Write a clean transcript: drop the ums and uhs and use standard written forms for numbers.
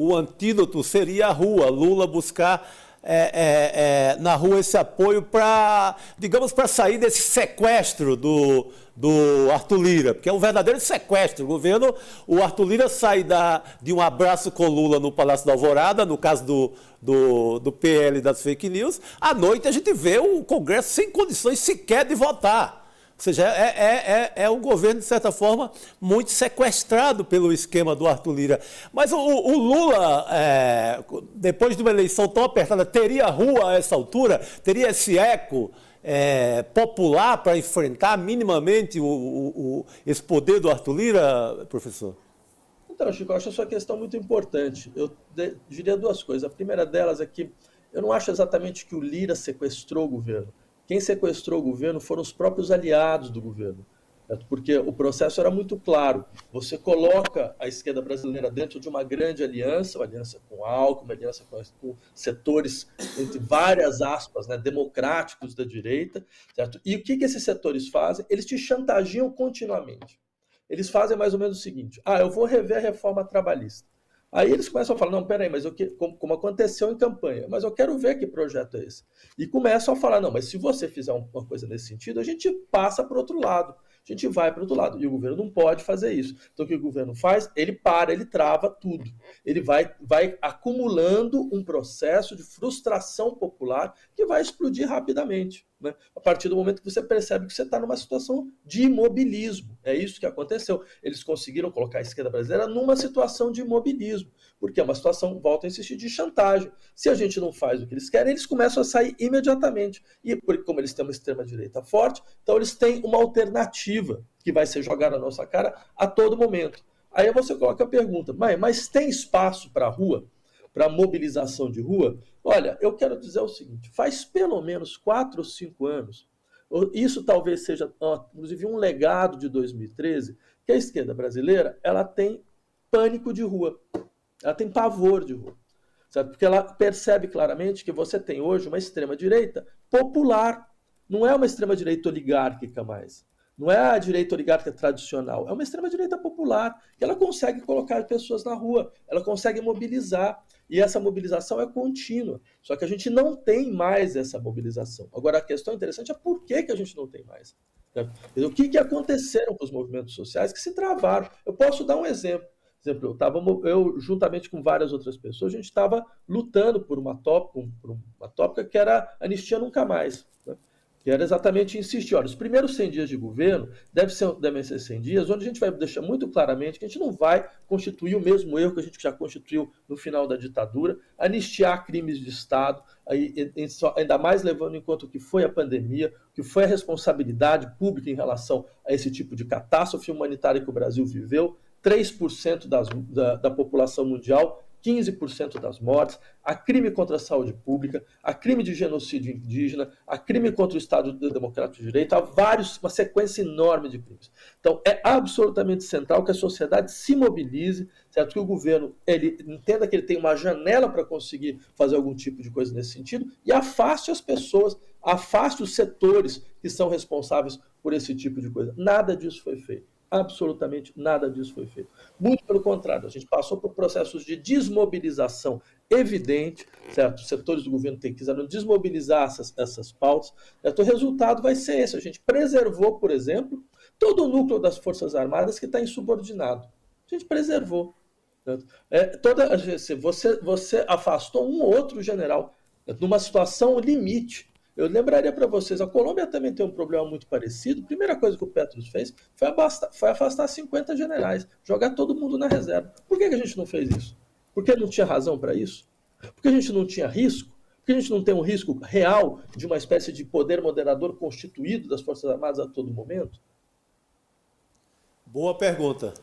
o antídoto seria a rua, Lula buscar na rua esse apoio para, digamos, para sair desse sequestro do Arthur Lira, porque é um verdadeiro sequestro. O Arthur Lira sai de um abraço com Lula no Palácio da Alvorada, no caso do PL das fake news. À noite a gente vê o Congresso sem condições sequer de votar. Ou seja, é um governo, de certa forma, muito sequestrado pelo esquema do Arthur Lira. Mas o Lula, depois de uma eleição tão apertada, teria rua a essa altura? Teria esse eco popular para enfrentar minimamente esse poder do Arthur Lira, professor? Então, Chico, eu acho a sua questão muito importante. Eu diria duas coisas. A primeira delas é que eu não acho exatamente que o Lira sequestrou o governo. Quem sequestrou o governo foram os próprios aliados do governo, certo? Porque o processo era muito claro. Você coloca a esquerda brasileira dentro de uma grande aliança, uma aliança com Alckmin, uma aliança com setores, entre várias aspas, né, democráticos da direita, certo? E o que esses setores fazem? Eles te chantageam continuamente. Eles fazem mais ou menos o seguinte: eu vou rever a reforma trabalhista. Aí eles começam a falar, não, peraí, mas como aconteceu em campanha, mas eu quero ver que projeto é esse. E começam a falar, não, mas se você fizer uma coisa nesse sentido, a gente passa para o outro lado, a gente vai para o outro lado. E o governo não pode fazer isso. Então o que o governo faz? Ele trava tudo. Ele vai acumulando um processo de frustração popular que vai explodir rapidamente, né? A partir do momento que você percebe que você está numa situação de imobilismo. É isso que aconteceu. Eles conseguiram colocar a esquerda brasileira numa situação de imobilismo, porque é uma situação, volto a insistir, de chantagem. Se a gente não faz o que eles querem, eles começam a sair imediatamente. E como eles têm uma extrema-direita forte, então eles têm uma alternativa que vai ser jogada na nossa cara a todo momento. Aí você coloca a pergunta, mas tem espaço para a rua? Para mobilização de rua? Olha, eu quero dizer o seguinte, faz pelo menos 4 ou 5 anos, isso talvez seja, inclusive, um legado de 2013, que a esquerda brasileira ela tem pânico de rua, ela tem pavor de rua, sabe? Porque ela percebe claramente que você tem hoje uma extrema-direita popular, não é uma extrema-direita oligárquica mais. Não é a direita oligárquica tradicional, é uma extrema-direita popular, que ela consegue colocar pessoas na rua, ela consegue mobilizar, e essa mobilização é contínua. Só que a gente não tem mais essa mobilização. Agora, a questão interessante é por que a gente não tem mais. O que aconteceram com os movimentos sociais que se travaram? Eu posso dar um exemplo. Eu juntamente com várias outras pessoas, a gente estava lutando por uma tópica que era Anistia Nunca Mais, né? Que era exatamente insistir, olha, os primeiros 100 dias de governo devem ser 100 dias onde a gente vai deixar muito claramente que a gente não vai constituir o mesmo erro que a gente já constituiu no final da ditadura, anistiar crimes de Estado, ainda mais levando em conta o que foi a pandemia, o que foi a responsabilidade pública em relação a esse tipo de catástrofe humanitária que o Brasil viveu, 3% da população mundial, 15% das mortes, a crime contra a saúde pública, a crime de genocídio indígena, a crime contra o Estado Democrático de Direito, uma sequência enorme de crimes. Então, é absolutamente central que a sociedade se mobilize, certo? Que o governo ele entenda que ele tem uma janela para conseguir fazer algum tipo de coisa nesse sentido e afaste as pessoas, afaste os setores que são responsáveis por esse tipo de coisa. Nada disso foi feito. Absolutamente nada disso foi feito. Muito pelo contrário, a gente passou por processos de desmobilização evidente, certo? Os setores do governo quiseram desmobilizar essas pautas. Certo? O resultado vai ser esse. A gente preservou, por exemplo, todo o núcleo das Forças Armadas que está insubordinado. A gente preservou. Certo? Você afastou um ou outro general, certo? Numa situação limite. Eu lembraria para vocês, a Colômbia também tem um problema muito parecido. A primeira coisa que o Petros fez foi afastar 50 generais, jogar todo mundo na reserva. Por que a gente não fez isso? Porque não tinha razão para isso? Porque a gente não tinha risco? Porque a gente não tem um risco real de uma espécie de poder moderador constituído das Forças Armadas a todo momento? Boa pergunta.